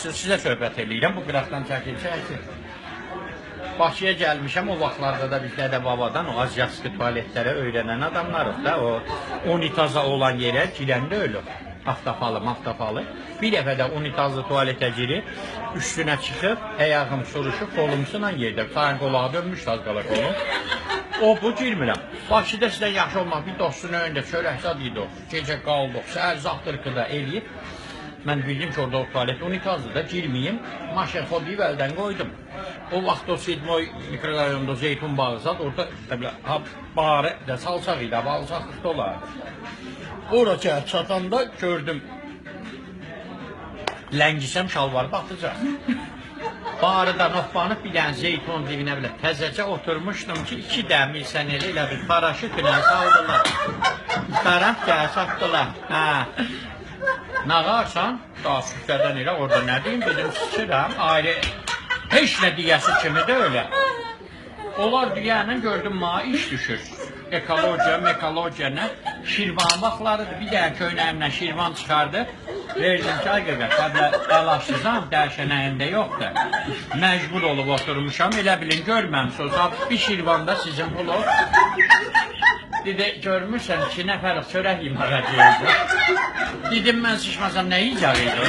Asıl sizə söhbət eləyirəm, bu qıraqdan çəkilsək ki. Bakıya gəlmişəm, o vaxtlarda da biz Dədə Babadan o azyaski tualetlərə öyrənən adamlarıq da, o unitaza olan yerə girəndə ölür. Aftafalı. Bir dəfə də unitazlı tualetə girib, üstünə çıxıb, əyağım soruşub, kolumsuna yerdə. Sayın qolağa dönmüş, az qala kolum. O, bu girmirəm. Bakıda sizdən yaxşı olmaq, bir dostun önündə çörəkzad idi o. Gecə qaldıq, səhər zaxtırqıda eləyib. Mən bildim ki, orada o tualet unitazdır da, girməyim. Maşın xodiyib əldən qoydum. O vaxt o 7 mikrorayonda Zeytun Bağzad, orada barı da salsaq idi, alsaqlıqda olardı. Oraya çatanda gördüm. Ləngisəm şalvarı batacaq. Barıda noxbanıb bir dənə Zeytun dibinə bilə təzəcə oturmuşdum ki, 2 dəmir sənəli ilə bir paraşütlə saldılar. Tərəf gələ satdılar. Nağarsan, daha süfrədən elə orada nə deyim, dedim, sıçıram, ayrı, heç nə deyəsi kimi də öyle. Onlar deyəndən gördüm, iş düşür. Ekologiya, nə? Şirvan vaxtlarıdır, bir dənə köynəyimlə şirvan çıxardı. Verdim ki, ay qəqə, təblə əlaşdızam, dərşənəyində yoxdur. Məcbur olub oturmuşam, elə bilin, görməmsiniz, bir şirvanda sizin pulu. Dedi, görmüşsən, 2 nəfərik çörək yeməyə gəldi. Dedim, mən sıçmasam, nə yiyəcək idi?